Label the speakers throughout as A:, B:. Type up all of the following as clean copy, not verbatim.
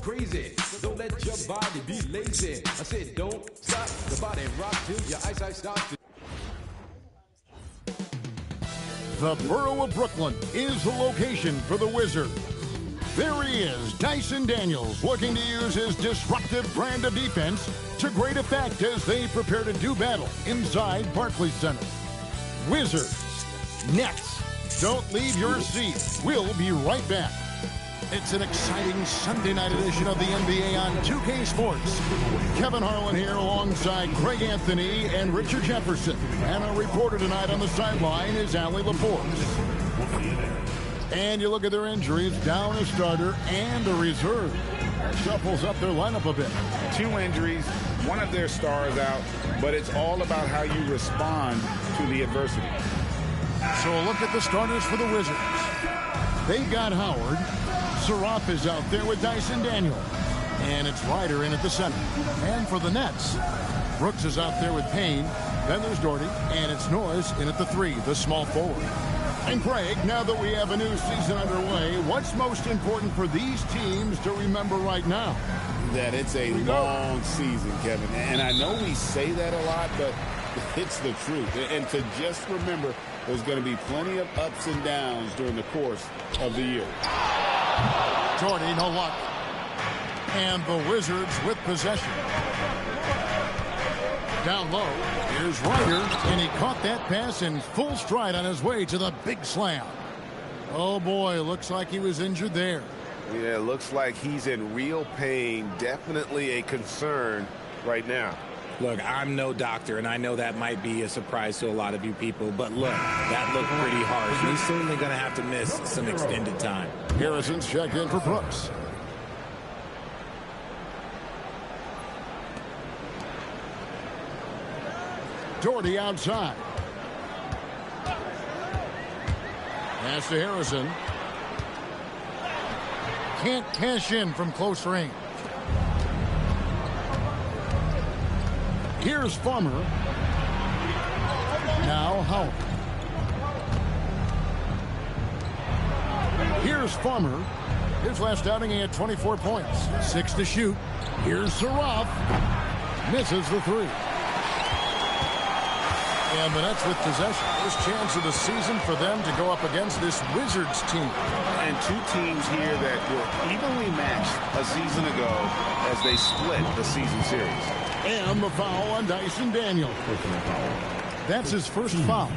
A: crazy. Don't let your body be lazy. I said don't stop the body rock till your eyesight stops.
B: The borough of Brooklyn is the location for the Wizards. There he is, Dyson Daniels, looking to use his disruptive brand of defense to great effect as they prepare to do battle inside Barclays Center. Wizards, Nets, don't leave your seat. We'll be right back. It's an exciting Sunday night edition of the NBA on 2K Sports. Kevin Harlan here alongside Craig Anthony and Richard Jefferson. And our reporter tonight on the sideline is Allie LaForce. And you look at their injuries, down a starter and a reserve. Shuffles up their lineup a bit.
C: 2 injuries, one of their stars out, but it's all about how you respond to the adversity.
B: So a look at the starters for the Wizards. They've got Howard. Suraf is out there with Dyson Daniels. And it's Ryder in at the center. And for the Nets, Brooks is out there with Payne. Then there's Doherty. And it's Norris in at the 3, the small forward. And Craig, now that we have a new season underway, what's most important for these teams to remember right now?
C: That it's a long season, Kevin. And I know we say that a lot, but it's the truth. And to just remember, there's going to be plenty of ups and downs during the course of the year.
B: Doherty, no luck. And the Wizards with possession. Down low, here's Ryder, and he caught that pass in full stride on his way to the big slam. Oh boy, looks like he was injured there.
D: Yeah, looks like he's in real pain. Definitely a concern right now.
E: Look, I'm no doctor, and I know that might be a surprise to a lot of you people, but look, that looked pretty harsh. He's certainly going to have to miss some extended time.
B: Harrison's checked in for Brooks. Doherty outside. Pass to Harrison. Can't cash in from close range. Here's Farmer. Now Howard. Here's Farmer. His last outing, he had 24 points. 6 to shoot. Here's Suraf. Misses the 3. And the Nets with possession. First chance of the season for them to go up against this Wizards team.
C: And 2 teams here that were evenly matched a season ago as they split the season series.
B: And the foul on Dyson Daniels. That's his first foul.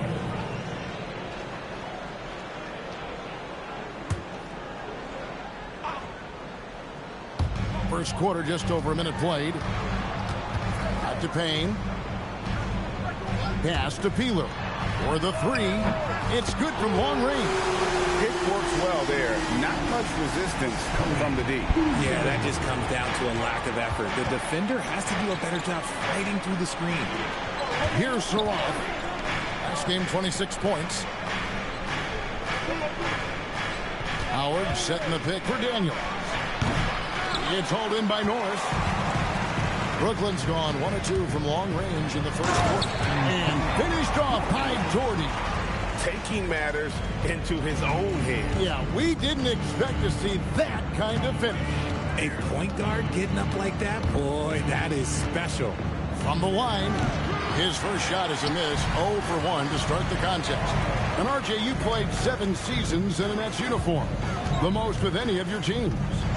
B: First quarter, just over a minute played. Out to Payne. Pass to Peeler. For the 3. It's good from long range.
C: It works well there. Not much resistance from the D.
E: Yeah, that just comes down to a lack of effort. The defender has to do a better job fighting through the screen.
B: Here's Suraf. Last game, 26 points. Howard setting the pick for Daniels. It's hauled in by Norris. Brooklyn's gone 1 of 2 from long range in the first quarter. And finished off by Doherty.
D: Taking matters into his own hands.
B: Yeah, we didn't expect to see that kind of finish.
E: A point guard getting up like that? Boy, that is special.
B: From the line, his first shot is a miss. 0 for 1 to start the contest. And RJ, you played 7 seasons in a Nets uniform. The most with any of your teams.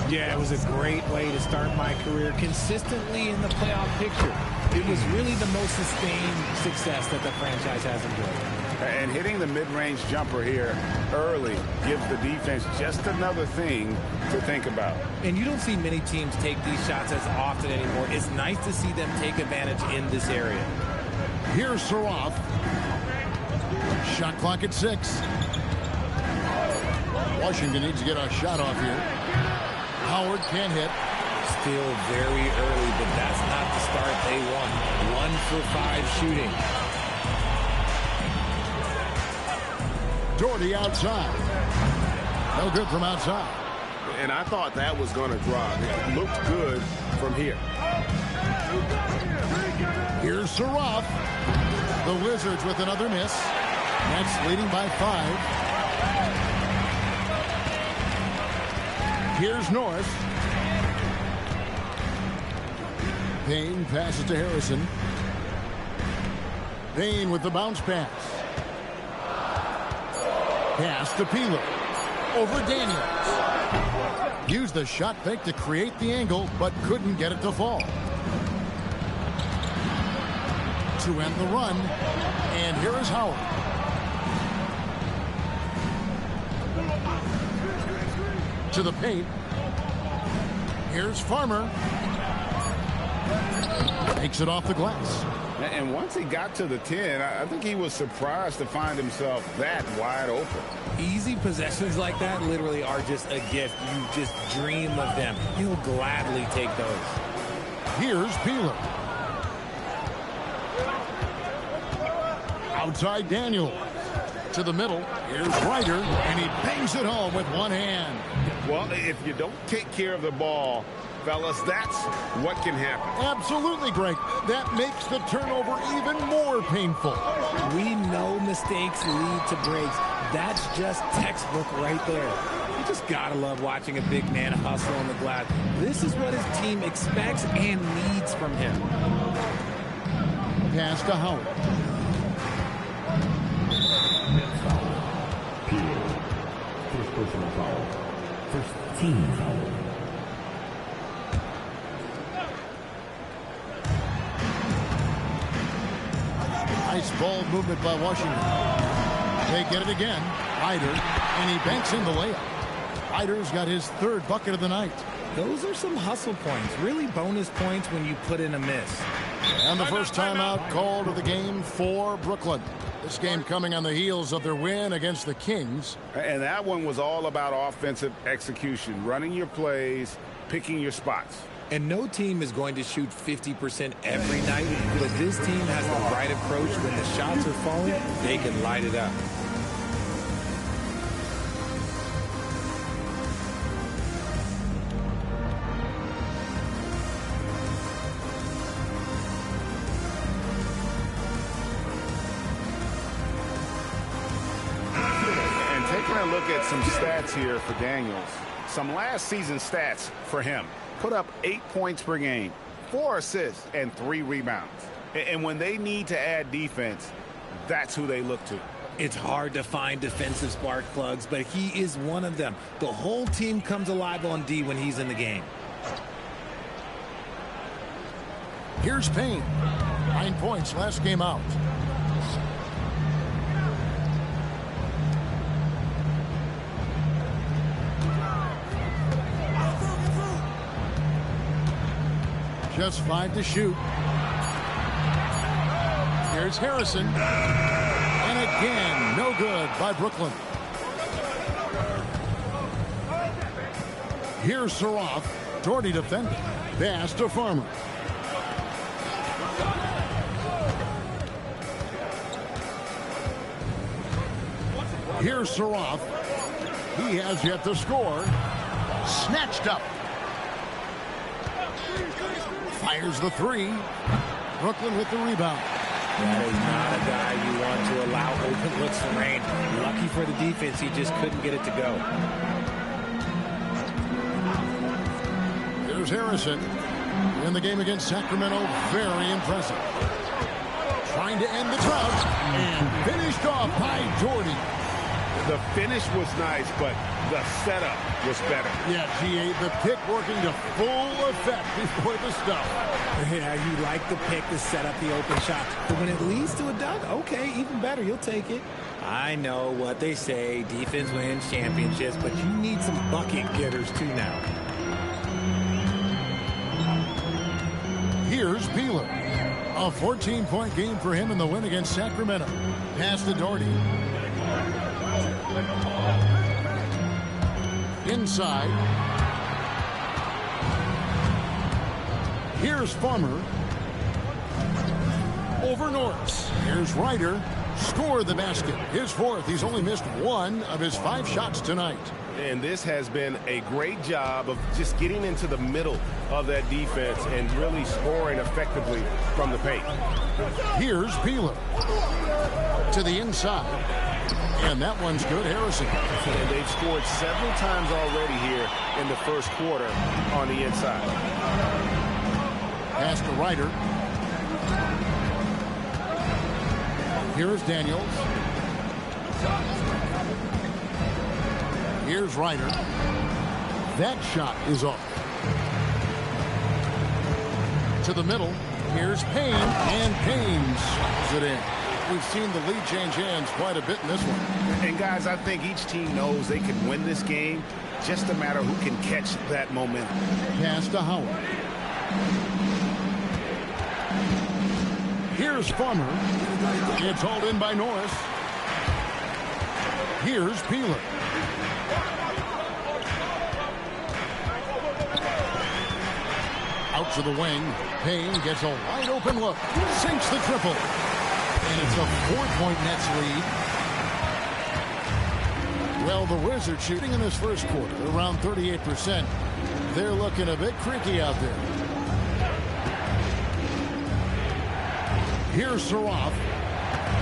E: Yeah, it was a great way to start my career consistently in the playoff picture. It was really the most sustained success that the franchise has enjoyed.
C: And hitting the mid-range jumper here early gives the defense just another thing to think about.
E: And you don't see many teams take these shots as often anymore. It's nice to see them take advantage in this area.
B: Here's Suraf. Shot clock at 6. Washington needs to get a shot off here. Howard can't hit.
E: Still very early, but that's not the start they want. 1 for 5 shooting.
B: Doherty outside. No good from outside.
D: And I thought that was going to drop. It looked good from here.
B: Here's Suraf. The Wizards with another miss. Nets leading by 5. Here's Norris. Payne passes to Harrison. Payne with the bounce pass. Pass to Peeler. Over Daniels. Used the shot fake to create the angle, but couldn't get it to fall. To end the run, and here is Howard. To the paint. Here's Farmer. Takes it off the glass.
C: And once he got to the 10, I think he was surprised to find himself that wide open.
E: Easy possessions like that literally are just a gift. You just dream of them. He'll gladly take those.
B: Here's Peeler. Outside Daniel. To the middle. Here's Ryder, and he bangs it home with one hand.
C: Well, if you don't take care of the ball, fellas, that's what can happen.
B: Absolutely, Greg. That makes the turnover even more painful.
E: We know mistakes lead to breaks. That's just textbook right there. You just gotta love watching a big man hustle on the glass. This is what his team expects and needs from him.
B: Pass to Howard.
F: First personal foul. First team foul.
B: Nice ball movement by Washington. They get it again. Ryder, and he banks in the layup. Ryder's got his third bucket of the night.
E: Those are some hustle points, really bonus points when you put in a miss.
B: And the first timeout called of the game for Brooklyn. This game coming on the heels of their win against the Kings.
C: And that one was all about offensive execution, running your plays, picking your spots.
E: And no team is going to shoot 50% every night, but this team has the right approach. When the shots are falling, they can light it up.
C: Look at some stats here for Daniels. Some last season stats for him. Put up 8 points per game, 4 assists, and 3 rebounds. And when they need to add defense, that's who they look to.
E: It's hard to find defensive spark plugs, but he is one of them. The whole team comes alive on D when he's in the game.
B: Here's Payne. 9 points last game out. Just 5 to shoot. Here's Harrison. And again, no good by Brooklyn. Here's Saroff. Doherty defending. Pass to Farmer. Here's Saroff. He has yet to score. Snatched up. Fires the 3. Brooklyn with the rebound.
E: That is not a guy you want to allow open looks to rain. Lucky for the defense, he just couldn't get it to go.
B: Here's Harrison. In the game against Sacramento, very impressive. Trying to end the drought. And finished off by Doherty.
C: The finish was nice, but the setup was better.
B: Yeah, G.A., the pick working to full effect before the stuff.
E: Yeah, you like the pick to set up the open shot. But when it leads to a dunk, okay, even better, you'll take it. I know what they say, defense wins championships, but you need some bucket getters too now.
B: Here's Peeler. A 14-point game for him in the win against Sacramento. Pass to Doherty. Inside. Here's Farmer. Over Norris. Here's Ryder. Scored the basket. His 4th. He's only missed 1 of his 5 shots tonight.
D: And this has been a great job of just getting into the middle of that defense and really scoring effectively from the paint.
B: Here's Peeler. To the inside. And that one's good, Harrison.
D: And they've scored several times already here in the first quarter on the inside.
B: Pass to Ryder. Here's Daniels. Here's Ryder. That shot is off. To the middle. Here's Payne. And Payne slows it in. We've seen the lead change hands quite a bit in this one.
D: And, guys, I think each team knows they can win this game. Just a matter who can catch that momentum.
B: Pass to Howard. Here's Farmer. It's hauled in by Norris. Here's Peeler. Out to the wing. Payne gets a wide open look. Sinks the triple. And it's a 4-point Nets lead. Well, the Wizards shooting in this first quarter around 38%. They're looking a bit creaky out there. Here's Saroff.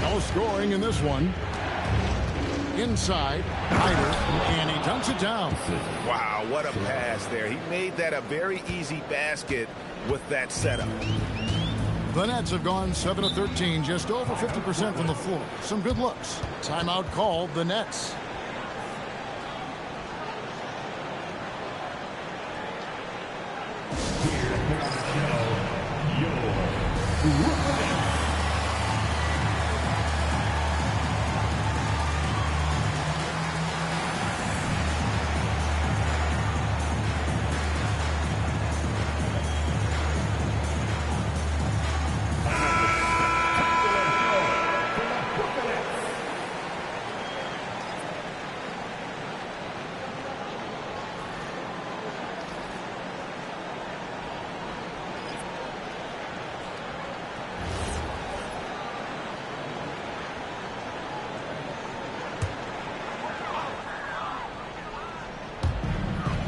B: No scoring in this one. Inside, Ryder, and he dunks it down.
D: Wow, what a pass there. He made that a very easy basket with that setup.
B: The Nets have gone 7 of 13, just over 50% from the floor. Some good looks. Timeout called the Nets.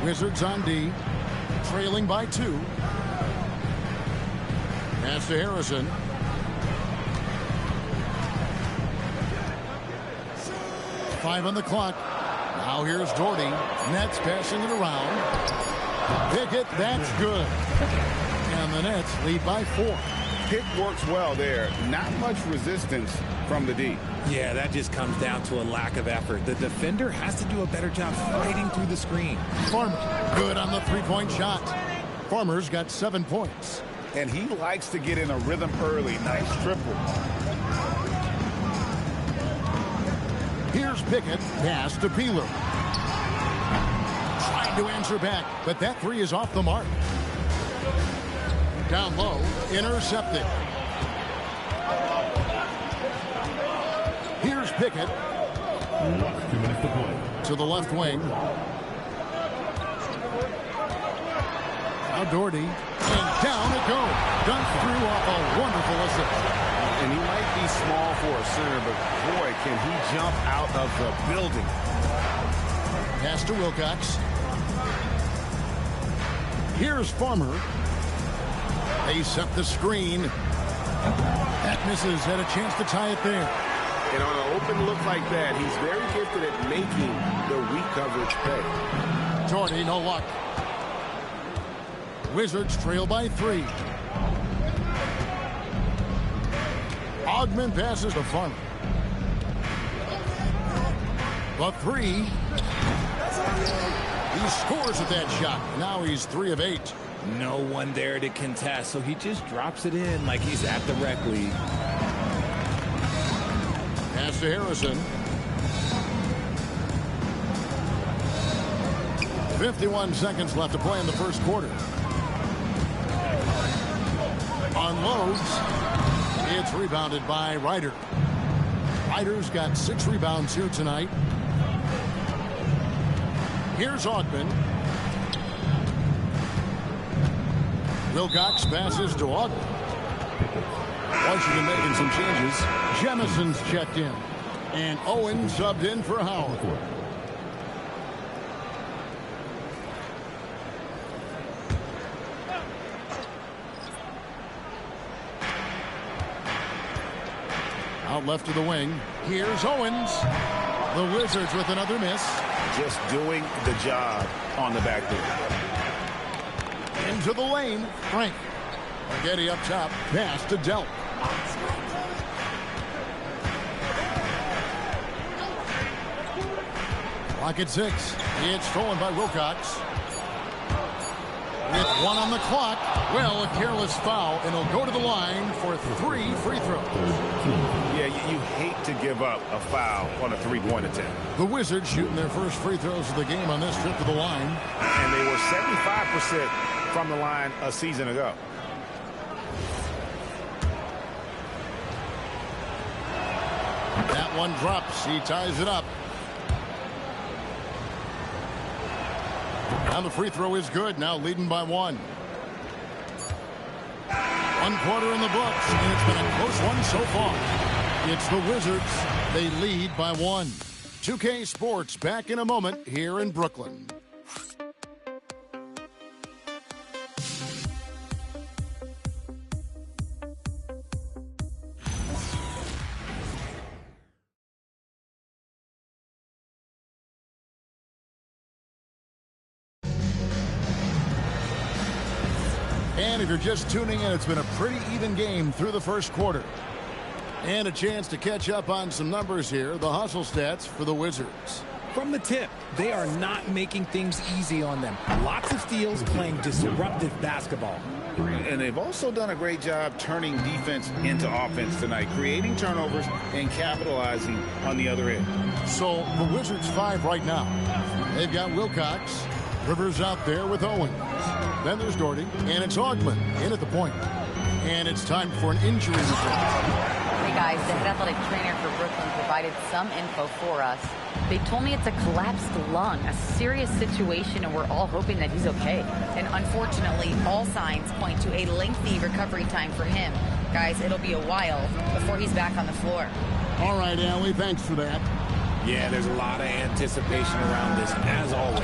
B: Wizards on D, trailing by 2. Pass to Harrison. Five on the clock. Now here's Doherty. Nets passing it around. Pickett, that's good. And the Nets lead by 4.
C: Pick works well there. Not much resistance from the D.
E: Yeah, that just comes down to a lack of effort. The defender has to do a better job fighting through the screen.
B: Farmer, good on the three-point shot. Farmer's got 7 points.
C: And he likes to get in a rhythm early. Nice triple.
B: Here's Pickett, pass to Peeler. Trying to answer back, but that three is off the mark. Down low, intercepted. Here's Pickett.
F: 2 minutes to play.
B: To the left wing. Now Doherty. And down it goes. Dunked through off a wonderful assist.
C: And he might be small for a center, but boy, can he jump out of the building.
B: Pass to Wilcox. Here's Farmer. They set the screen. That misses. Had a chance to tie it there.
D: And on an open look like that, he's very gifted at making the weak coverage pay.
B: Doherty, no luck. Wizards trail by 3. Ogman passes to Farmer. The 3. He scores at that shot. Now he's 3 of 8.
E: No one there to contest, so he just drops it in like he's at the rec league.
B: Pass to Harrison. 51 seconds left to play in the first quarter. Unloads. It's rebounded by Ryder. Ryder's got 6 rebounds here tonight. Here's Ogman. Wilcox passes to Ogman. Washington making some changes. Jemison's checked in. And Owen subbed in for Howard. Out left to the wing. Here's Owens. The Wizards with another miss.
D: Just doing the job on the backboard.
B: Into the lane. Frank. Getty up top. Pass to Delp. Clock at 6. It's stolen by Wilcox. With 1 on the clock. Well, a careless foul, and he'll go to the line for 3 free throws.
D: Yeah, you hate to give up a foul on a three-point attempt.
B: The Wizards shooting their first free throws of the game on this trip to the line.
D: And they were 75% from the line a season ago.
B: That one drops. He ties it up. And the free throw is good. Now leading by 1. 1 quarter in the books, and it's been a close one so far. It's the Wizards. They lead by 1. 2K Sports back in a moment here in Brooklyn. And if you're just tuning in, it's been a pretty even game through the first quarter. And a chance to catch up on some numbers here. The hustle stats for the Wizards.
E: From the tip, they are not making things easy on them. Lots of steals, playing disruptive basketball.
C: And they've also done a great job turning defense into offense tonight, creating turnovers and capitalizing on the other end.
B: So the Wizards 5 right now. They've got Wilcox. Rivers out there with Owens. Then there's Doherty, and it's Augmon in at the point. And it's time for an injury report.
G: Hey guys, the head athletic trainer for Brooklyn provided some info for us. They told me it's a collapsed lung, a serious situation, and we're all hoping that he's okay. And unfortunately, all signs point to a lengthy recovery time for him. Guys, it'll be a while before he's back on the floor.
B: All right, Allie, thanks for that.
E: Yeah, there's a lot of anticipation around this, as always.